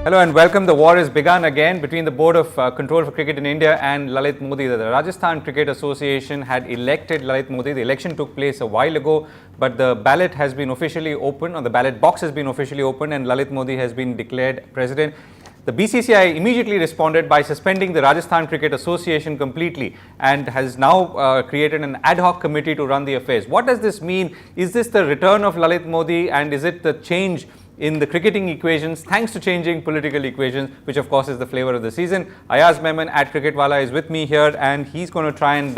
Hello and welcome. The war has begun again between the Board of Control for Cricket in India and Lalit Modi. The Rajasthan Cricket Association had elected Lalit Modi. The election took place a while ago, but the ballot has been officially opened, or the ballot box has been officially opened, and Lalit Modi has been declared president. The BCCI immediately responded by suspending the Rajasthan Cricket Association completely and has now created an ad hoc committee to run the affairs. What does this mean? Is this the return of Lalit Modi, and is it the change in the cricketing equations thanks to changing political equations, which of course is the flavor of the season? Ayaz Memon at Cricketwala is with me here, and he's going to try and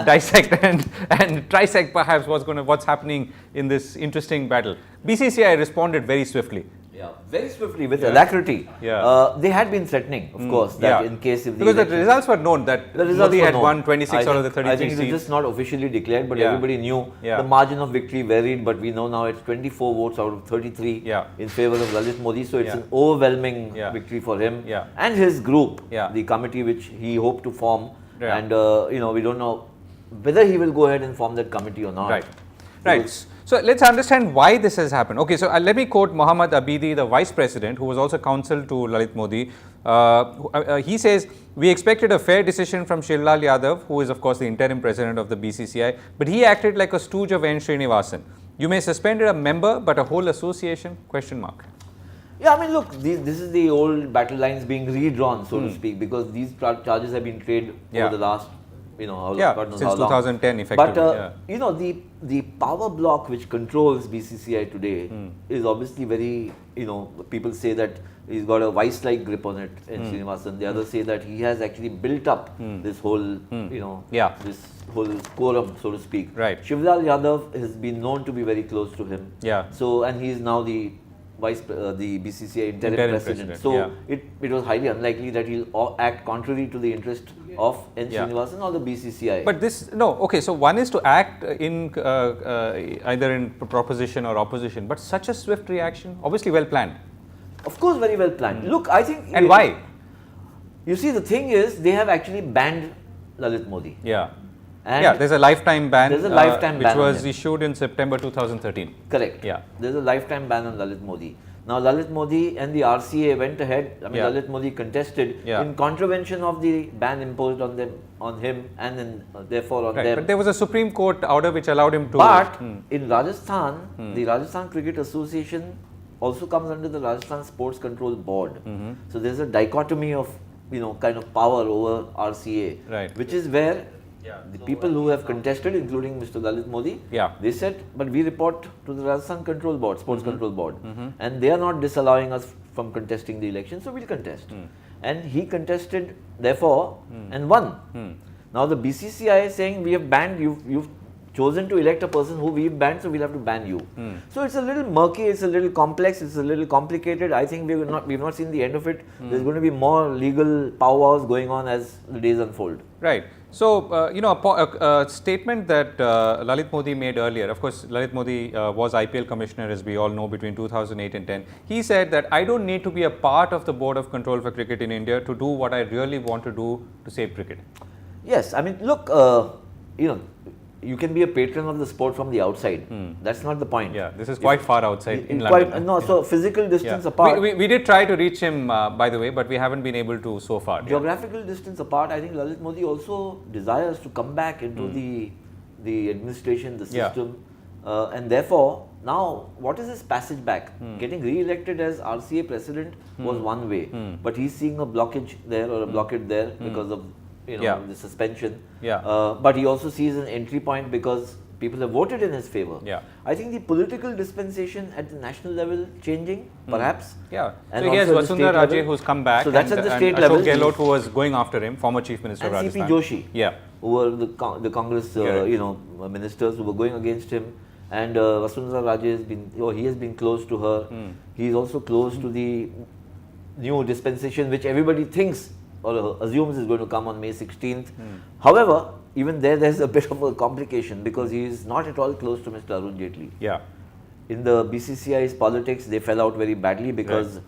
dissect and trisect perhaps what's happening in this interesting battle. BCCI responded very swiftly. Yeah, very swiftly, with alacrity. Yeah. They had been threatening, of course, that in case if because the results were known that Modi had won 26 out of the 33 I think it was just not officially declared, but everybody knew. The margin of victory varied, but we know now it's 24 votes out of 33 in favor of Lalit Modi. So it's an overwhelming victory for him and his group, the committee which he hoped to form. And we don't know whether he will go ahead and form that committee or not. Right. So let's understand why this has happened. Okay, so let me quote Mohammad Abidi, the vice president, who was also counsel to Lalit Modi. He says, "We expected a fair decision from Shivlal Yadav, who is of course the interim president of the BCCI, but he acted like a stooge of N. Srinivasan. You may suspend a member, but a whole association? Question mark." Yeah, I mean, look, this is the old battle lines being redrawn, so to speak, because these charges have been trade over the last, since 2010 effectively. But the power block which controls BCCI today is obviously very, people say that he's got a vice-like grip on it in Srinivasan. The others say that he has actually built up this whole, this whole quorum, so to speak. Right. Shivlal Yadav has been known to be very close to him. So, and he is now the the BCCI interim president. So it was highly unlikely that he'll act contrary to the interest of N. Srinivasan or the BCCI. But so one is to act in either in proposition or opposition, but such a swift reaction, obviously well planned. Of course, very well planned. Look, I think... And why? You see, the thing is, they have actually banned Lalit Modi. And there's a lifetime ban, there's a lifetime ban which was issued in September 2013. Correct. There's a lifetime ban on Lalit Modi. Now, Lalit Modi and the RCA went ahead. I mean, Lalit Modi contested in contravention of the ban imposed on them, on him, and then therefore on them. But there was a Supreme Court order which allowed him to. But in Rajasthan, the Rajasthan Cricket Association also comes under the Rajasthan Sports Control Board. So there's a dichotomy of kind of power over RCA, which is where the people who have contested, including Mr. Lalit Modi, they said, but we report to the Rajasthan Control Board, Sports Control Board, and they are not disallowing us from contesting the election, so we'll contest. And he contested, therefore, and won. Now the BCCI is saying, we have banned you, you've chosen to elect a person who we've banned, so we'll have to ban you. So it's a little murky, it's a little complex, it's a little complicated. I think we've not seen the end of it. There's going to be more legal powwows going on as the days unfold. Right. So, a statement that Lalit Modi made earlier, of course, Lalit Modi was IPL commissioner, as we all know, between 2008 and 10. He said that I don't need to be a part of the Board of Control for Cricket in India to do what I really want to do to save cricket. Yes, I mean, look, you can be a patron of the sport from the outside. That's not the point. Yeah, this is quite far outside in London. No, so physical distance apart. We did try to reach him, by the way, but we haven't been able to so far. Geographical distance apart, I think Lalit Modi also desires to come back into the administration, the system, and therefore, now, what is his passage back? Getting re-elected as RCA president was one way, but he's seeing a blockage there or a blockade there because of the suspension. But he also sees an entry point because people have voted in his favor. I think the political dispensation at the national level changing, perhaps. And so he has Vasundhara Raje who's come back. So that's at the state Ashok level. Gehlot who was going after him, former Chief Minister of Rajasthan. And CP Joshi, who were the Congress, ministers who were going against him. And Vasundhara Raje has been, he has been close to her. He is also close to the new dispensation, which everybody thinks or assumes is going to come on May 16th. However, even there's a bit of a complication because he is not at all close to Mr. Arun Jaitley. In the BCCI's politics, they fell out very badly because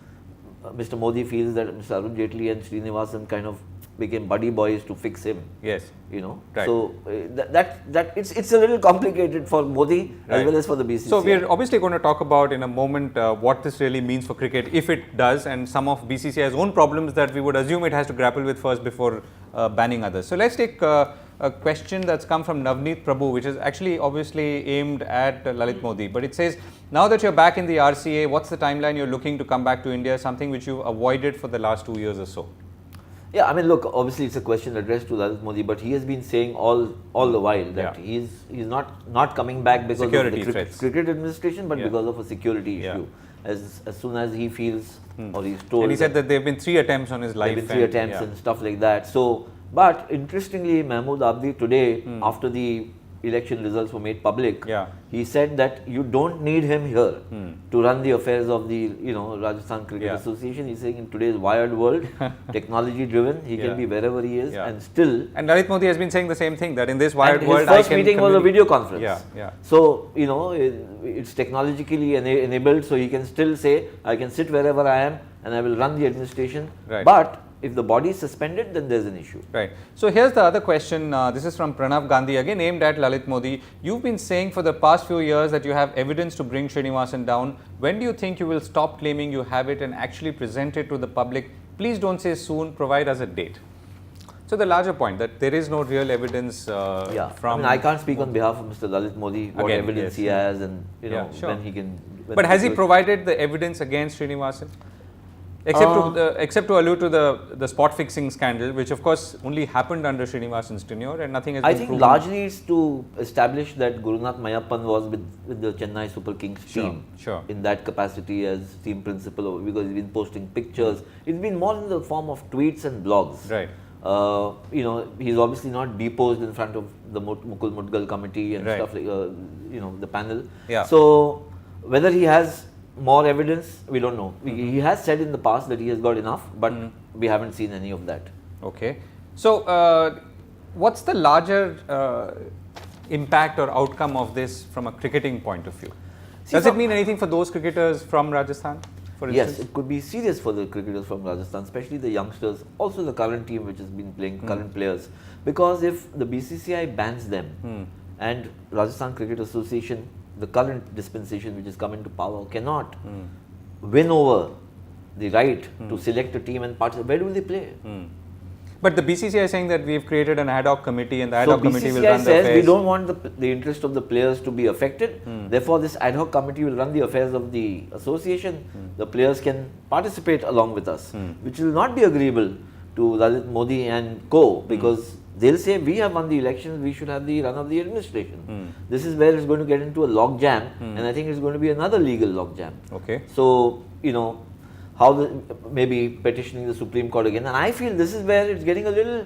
Mr. Modi feels that Mr. Arun Jaitley and Srinivasan kind of became buddy boys to fix him. Yes. You know, Right. so it's a little complicated for Modi as Right. well as for the BCCI. So we're obviously going to talk about in a moment what this really means for cricket, if it does, and some of BCCI's own problems that we would assume it has to grapple with first before banning others. So let's take a question that's come from Navneet Prabhu, which is actually obviously aimed at Lalit Modi, but it says, now that you're back in the RCA, what's the timeline you're looking to come back to India, something which you've avoided for the last 2 years or so? Yeah, I mean, look, obviously it's a question addressed to Lalit Modi, but he has been saying all the while that he's not coming back because Security of the threats. cricket administration, but because of a security issue. As soon as he feels or he's told. And he said that there have been 3 attempts on his life. There have been 3 attempts and stuff like that. So, but interestingly, Mahmood Abdi today, after the election results were made public, he said that you don't need him here to run the affairs of the Rajasthan Cricket Association. He's saying in today's wired world, technology driven, he can be wherever he is and still. And Lalit Modi has been saying the same thing, that in this wired world, his first meeting was a video conference. So it's technologically enabled, so he can still say, I can sit wherever I am and I will run the administration. But if the body is suspended, then there's an issue. Right. So here's the other question. This is from Pranav Gandhi, again aimed at Lalit Modi. You've been saying for the past few years that you have evidence to bring Srinivasan down. When do you think you will stop claiming you have it and actually present it to the public? Please don't say soon, provide us a date. So the larger point that there is no real evidence from... I can't speak on behalf of Mr. Lalit Modi, what evidence he has and when he can... But has he provided the evidence against Srinivasan? Except to allude to the spot fixing scandal, which of course only happened under Srinivasan's tenure and nothing has been proven. Largely it's to establish that Gurunath Mayappan was with the Chennai Super Kings team in that capacity as team principal, because he's been posting pictures. It's been more in the form of tweets and blogs. Right. He's obviously not deposed in front of the Mukul Mudgal committee and stuff like the panel. So whether he has more evidence, we don't know. He has said in the past that he has got enough, but we haven't seen any of that. Okay. So, what's the larger impact or outcome of this from a cricketing point of view? Does it mean anything for those cricketers from Rajasthan, for instance? Yes, it could be serious for the cricketers from Rajasthan, especially the youngsters, also the current team which has been playing, current players. Because if the BCCI bans them and Rajasthan Cricket Association, the current dispensation which has come into power, cannot win over the right to select a team and participate, where do they play? But the BCCI is saying that we've created an ad hoc committee and the ad hoc committee will BCCI run the says affairs. we don't want the interest of the players to be affected. Therefore, this ad hoc committee will run the affairs of the association. The players can participate along with us, which will not be agreeable to Lalit Modi and co, because they'll say we have won the elections, we should have the run of the administration. This is where it's going to get into a log jam, and I think it's going to be another legal log jam. Okay. So, maybe petitioning the Supreme Court again, and I feel this is where it's getting a little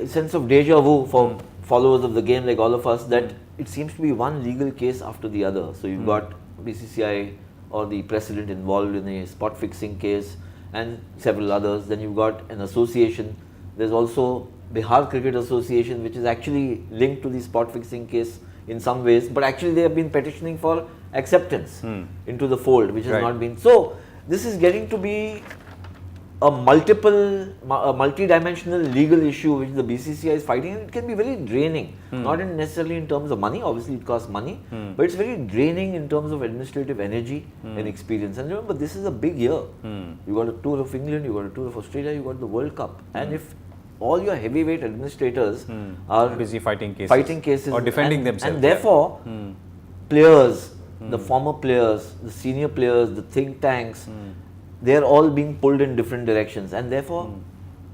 sense of deja vu for followers of the game like all of us, that it seems to be one legal case after the other. So you've got BCCI or the president involved in a spot fixing case and several others. Then you've got an association. There's also Bihar Cricket Association, which is actually linked to the spot fixing case in some ways, but actually they have been petitioning for acceptance into the fold, which has not been. So this is getting to be a multi-dimensional legal issue which the BCCI is fighting, and it can be very draining, not necessarily in terms of money, obviously it costs money, but it's very draining in terms of administrative energy and experience. And remember, this is a big year. You got a tour of England, you got a tour of Australia, you got the World Cup, and if all your heavyweight administrators are busy fighting cases or defending themselves, and therefore players, the former players, the senior players, the think tanks, they are all being pulled in different directions, and therefore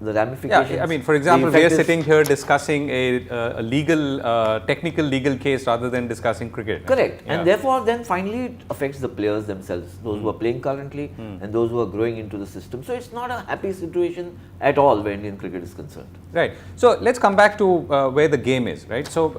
the ramifications. Yeah, I mean, for example, we are sitting here discussing a legal, technical legal case rather than discussing cricket. Correct, and therefore then finally it affects the players themselves, those who are playing currently and those who are growing into the system. So it's not a happy situation at all where Indian cricket is concerned. Right. So let's come back to where the game is, right? So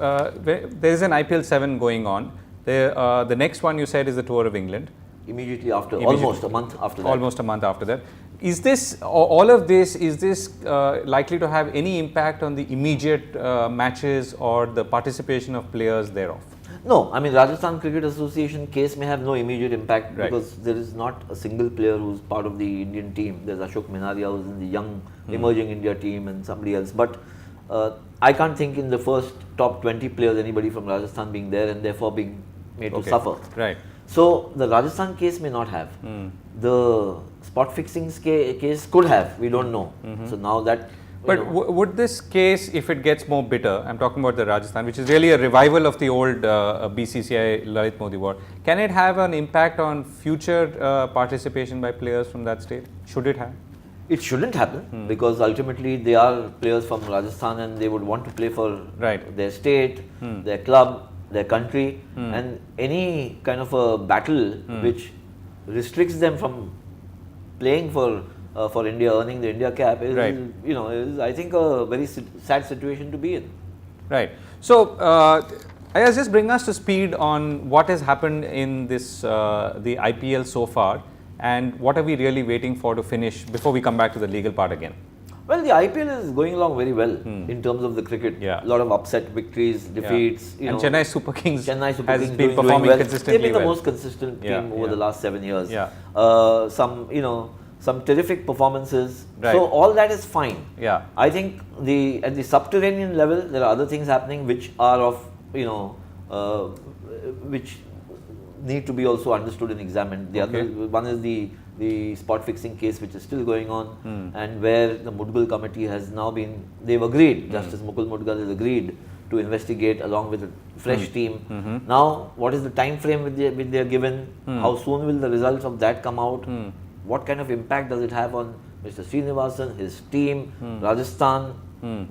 there is an IPL 7 going on. The next one you said is the Tour of England. Immediately after, almost a month after that. Almost a month after that. Is this, all of this, is this likely to have any impact on the immediate matches or the participation of players thereof? No, I mean Rajasthan Cricket Association case may have no immediate impact because there is not a single player who's part of the Indian team. There's Ashok Minaria who's in the young emerging India team and somebody else. But I can't think in the first top 20 players anybody from Rajasthan being there and therefore being made to suffer. Right. So the Rajasthan case may not have. The spot fixing case could have. We don't know. So now that. But would this case, if it gets more bitter, I'm talking about the Rajasthan, which is really a revival of the old BCCI Lalit Modi war, can it have an impact on future participation by players from that state? Should it have? It shouldn't happen because ultimately they are players from Rajasthan and they would want to play for their state, their club, their country, and any kind of a battle which restricts them from playing for India, earning the India cap is, is I think a very sad situation to be in. Right. So, Ayaz, just bring us to speed on what has happened in this the IPL so far, and what are we really waiting for to finish before we come back to the legal part again? Well, the IPL is going along very well in terms of the cricket. A lot of upset victories, defeats. And Chennai Super Kings has been been performing consistently. They've been the most consistent team over the last 7 years. Some terrific performances. So all that is fine. I think at the subterranean level there are other things happening which are of which need to be also understood and examined. The other one is the spot fixing case which is still going on and where the Mudgal committee has now they've agreed, Justice Mukul Mudgal has agreed to investigate along with a fresh team. Now what is the time frame which they are given? How soon will the results of that come out? What kind of impact does it have on Mr. Srinivasan, his team, Rajasthan,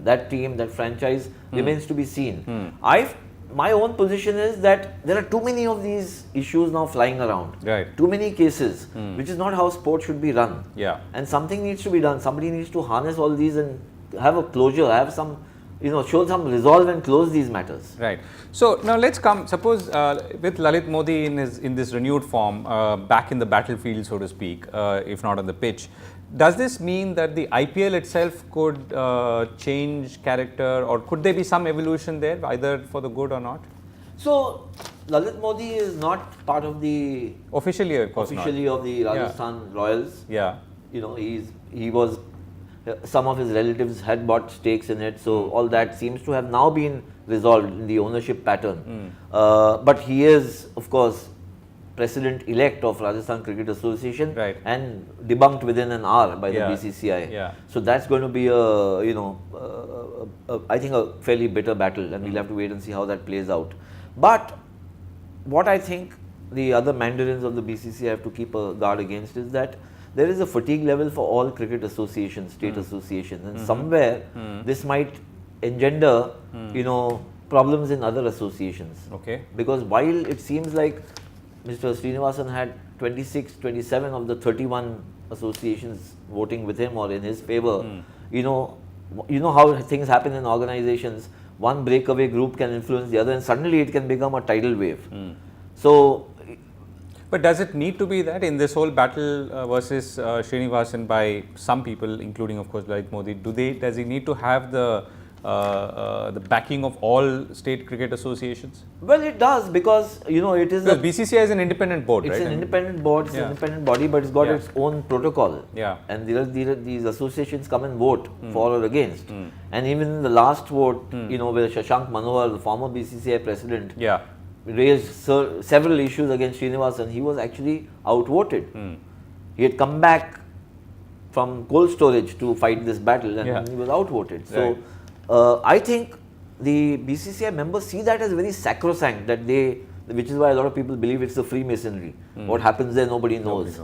that team, that franchise remains to be seen. My own position is that there are too many of these issues now flying around. Too many cases, which is not how sport should be run. And something needs to be done. Somebody needs to harness all these and have a closure, have some, show some resolve and close these matters. Right. So now let's come, suppose with Lalit Modi in this renewed form, back in the battlefield, so to speak, if not on the pitch, does this mean that the IPL itself could change character, or could there be some evolution there, either for the good or not? So Lalit Modi is not part of the officially of the Rajasthan Royals. He was. Some of his relatives had bought stakes in it, so all that seems to have now been resolved in the ownership pattern. But he is, of course, president-elect of Rajasthan Cricket Association and debunked within an hour by the BCCI. So that's going to be I think a fairly bitter battle, and we'll have to wait and see how that plays out. But what I think the other mandarins of the BCCI have to keep a guard against is that there is a fatigue level for all cricket associations, state associations, and somewhere this might engender, problems in other associations. Because while it seems like Mr. Srinivasan had 26, 27 of the 31 associations voting with him or in his favor, you know how things happen in organizations. One breakaway group can influence the other, and suddenly it can become a tidal wave. So. But does it need to be that in this whole battle versus Srinivasan by some people, including of course Lalit Modi, does he need to have the backing of all state cricket associations? Well, it does, because it is. Because BCCI is an independent board, It's right? an independent board, it's an independent body, but it's got its own protocol. And these associations come and vote for or against. And even in the last vote, where Shashank Manohar, the former BCCI president, raised several issues against Srinivasan, he was actually outvoted. He had come back from cold storage to fight this battle, and he was outvoted. So I think the BCCI members see that as very sacrosanct, which is why a lot of people believe it's a Freemasonry. What happens there, nobody knows.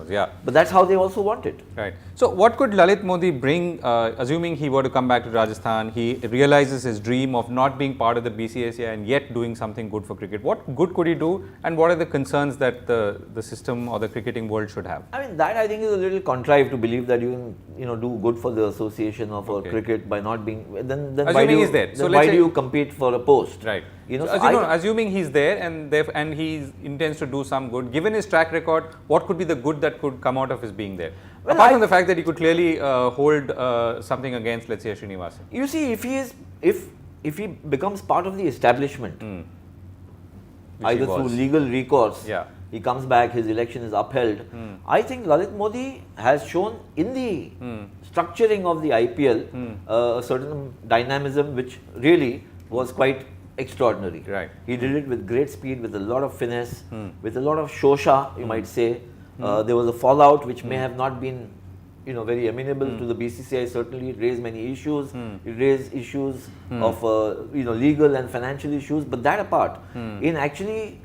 But that's how they also want it. Right. So what could Lalit Modi bring, assuming he were to come back to Rajasthan, he realizes his dream of not being part of the BCCI and yet doing something good for cricket. What good could he do, and what are the concerns that the system or the cricketing world should have? I mean, that I think is a little contrived to believe that you can do good for the association or for cricket by not being. Then why do you, then so why do you compete for a post? Right. Assuming he's there and he intends to do some good, given his track record, what could be the good that could come out of his being there? Well, apart from the fact that he could clearly hold something against, let's say, Srinivasan. You see, if he becomes part of the establishment, either through legal recourse. Yeah. He comes back, his election is upheld. I think Lalit Modi has shown in the structuring of the IPL a certain dynamism which really was quite extraordinary. Right. He did it with great speed, with a lot of finesse, with a lot of shosha, you might say. There was a fallout which may have not been, very amenable to the BCCI. Certainly, it raised many issues. It raised issues of, legal and financial issues. But that apart, in actually,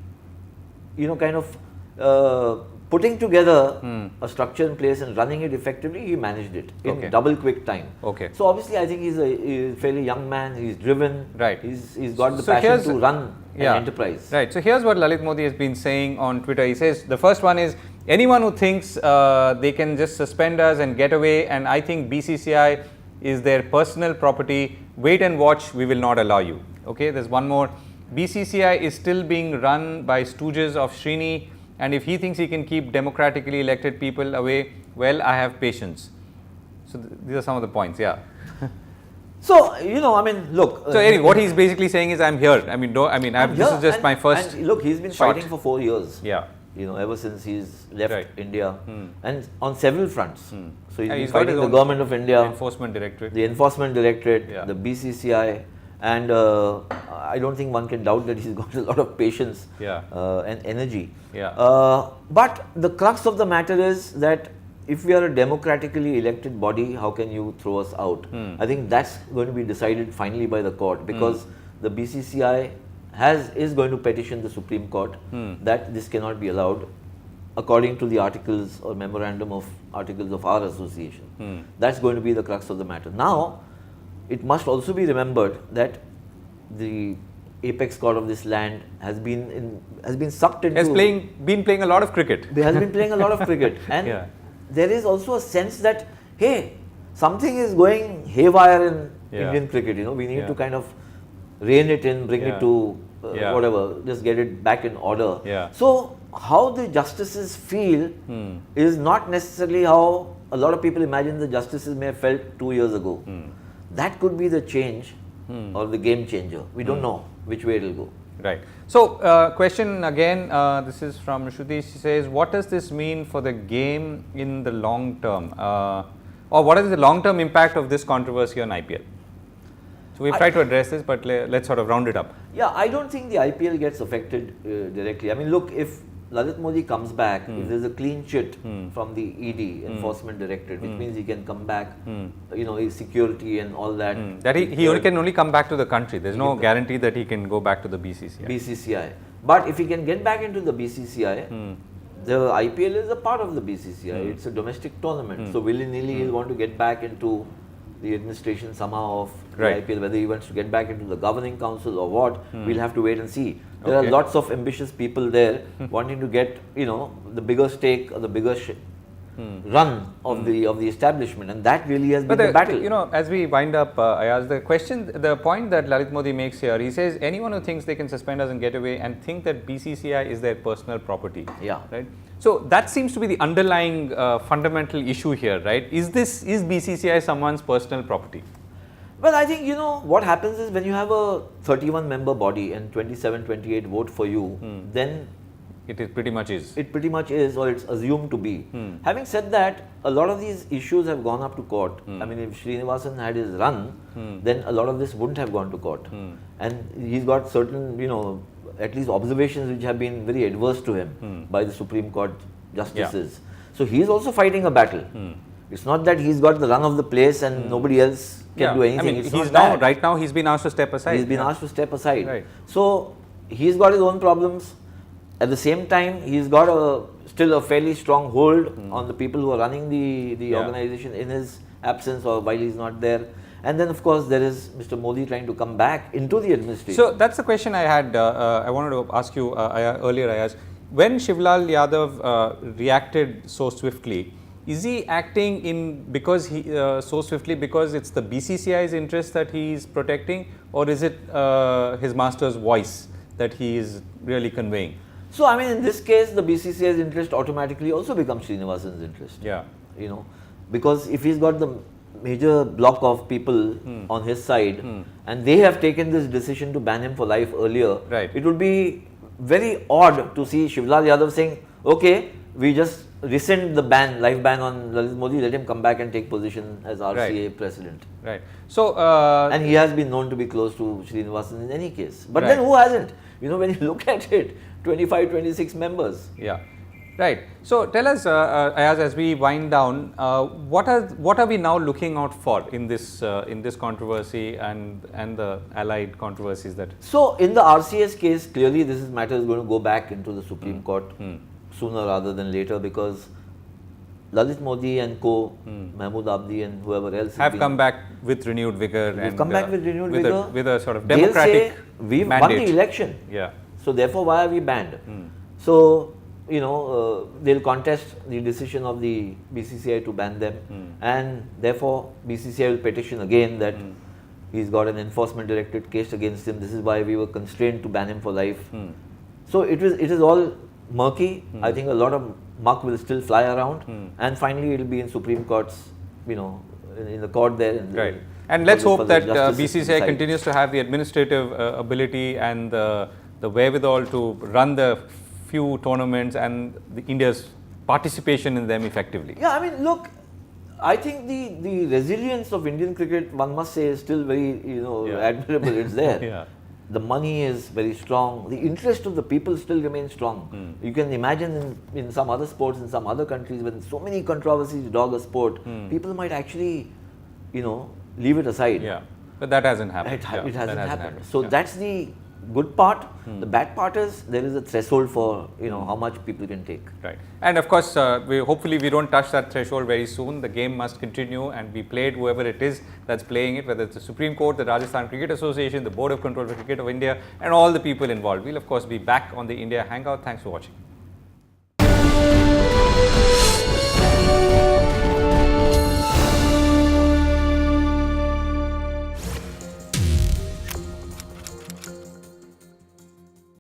putting together a structure in place and running it effectively, he managed it in double quick time. Okay. So obviously, I think he's a fairly young man. He's driven. Right. He's got the passion to run an enterprise. Right. So here's what Lalit Modi has been saying on Twitter. He says the first one is anyone who thinks they can just suspend us and get away, and I think BCCI is their personal property. Wait and watch. We will not allow you. Okay. There's one more. BCCI is still being run by stooges of Srini. And if he thinks he can keep democratically elected people away, well, I have patience. So these are some of the points, yeah. So, look. So anyway, what he's basically saying is, I'm here. This is just my first. And look, he's been fighting for 4 years. Yeah. Ever since he's left India, and on several fronts. So he's been got fighting the government of India, Enforcement Directorate, the Enforcement Directorate, the BCCI, and I don't think one can doubt that he's got a lot of patience and energy. Yeah. But the crux of the matter is that if we are a democratically elected body, how can you throw us out? I think that's going to be decided finally by the court, because the BCCI is going to petition the Supreme Court that this cannot be allowed according to the articles or memorandum of articles of our association. That's going to be the crux of the matter. Now, it must also be remembered that the apex court of this land has been sucked into. Has been playing a lot of cricket. Has been playing a lot of cricket, and there is also a sense that hey, something is going haywire in Indian cricket. We need to kind of rein it in, bring it to whatever, just get it back in order. So how the justices feel is not necessarily how a lot of people imagine the justices may have felt 2 years ago. That could be the change or the game changer. We don't know which way it will go. Right. So, question again, this is from Shruti. She says, what does this mean for the game in the long term? Or what is the long term impact of this controversy on IPL? So, we've tried to address this, but let's sort of round it up. Yeah, I don't think the IPL gets affected directly. I mean, look, if Lalit Modi comes back, if there's a clean chit from the ED, Enforcement Directorate, which means he can come back, his security and all that. That he can only come back to the country. There's no guarantee that he can go back to the BCCI. But if he can get back into the BCCI, the IPL is a part of the BCCI. It's a domestic tournament. So willy-nilly he'll want to get back into the administration somehow of the IPL, whether he wants to get back into the governing council or what, we'll have to wait and see. There are lots of ambitious people there wanting to get, the bigger stake or the bigger run of the establishment, and that really has been the battle. As we wind up, Ayaz, the point that Lalit Modi makes here, he says anyone who thinks they can suspend us and get away and think that BCCI is their personal property. Yeah. Right. So that seems to be the underlying fundamental issue here, right? Is BCCI someone's personal property? Well, I think, what happens is when you have a 31-member body and 27, 28 vote for you, then it pretty much is. It pretty much is, or it's assumed to be. Having said that, a lot of these issues have gone up to court. I mean, if Srinivasan had his run, then a lot of this wouldn't have gone to court. And he's got certain, at least observations which have been very adverse to him by the Supreme Court justices. So he's also fighting a battle. It's not that he's got the run of the place and nobody else can do anything. I mean, right now he's been asked to step aside. He's been asked to step aside. Right. So he's got his own problems. At the same time, he's got still a fairly strong hold on the people who are running the organization in his absence or while he's not there. And then, of course, there is Mr. Modi trying to come back into the administration. So that's the question I had. I wanted to ask you earlier, Ayaz. When Shivlal Yadav reacted so swiftly, is he acting so swiftly because it's the BCCI's interest that he is protecting, or is it his master's voice that he is really conveying? So, I mean, in this case, the BCCI's interest automatically also becomes Srinivasan's interest. Yeah. Because if he's got the major block of people on his side and they have taken this decision to ban him for life earlier, it would be very odd to see Shivlal Yadav saying, okay, we just rescind the ban, live ban on Lalit Modi, let him come back and take position as RCA president. Right. So, and he has been known to be close to Srinivasan in any case. But then who hasn't? You know, when you look at it, 25, 26 members. Yeah. Right. So tell us, Ayaz, as we wind down, what are we now looking out for in this controversy and the allied controversies that? So in the RCS case, clearly this matter is going to go back into the Supreme Court sooner rather than later, because Lalit Modi and co, Mahmood Abdi and whoever else have come back with renewed vigor. We've come back with renewed vigor. With a sort of democratic we've mandate. won the election. Yeah. So therefore, why are we banned? So, you know, they'll contest the decision of the BCCI to ban them, and therefore BCCI will petition again that he's got an enforcement directorate case against him. This is why we were constrained to ban him for life. So it is all murky. I think a lot of muck will still fly around, and finally it will be in Supreme Court's, you know, in the court there. Right. And let's hope that BCCI continues to have the administrative ability and the wherewithal to run the few tournaments and India's participation in them effectively. Yeah, I mean, look, I think the resilience of Indian cricket, one must say, is still very, you know, admirable. It's there. Yeah. The money is very strong. The interest of the people still remains strong. You can imagine in some other sports, in some other countries, when so many controversies dog a sport, people might actually, you know, leave it aside. Yeah, but that hasn't happened. It hasn't happened. So that's the good part. The bad part is there is a threshold for, you know, how much people can take. Right. And of course, hopefully we don't touch that threshold very soon. The game must continue and be played, whoever it is that's playing it, whether it's the Supreme Court, the Rajasthan Cricket Association, the Board of Control for Cricket of India, and all the people involved. We'll of course be back on the India Hangout. Thanks for watching.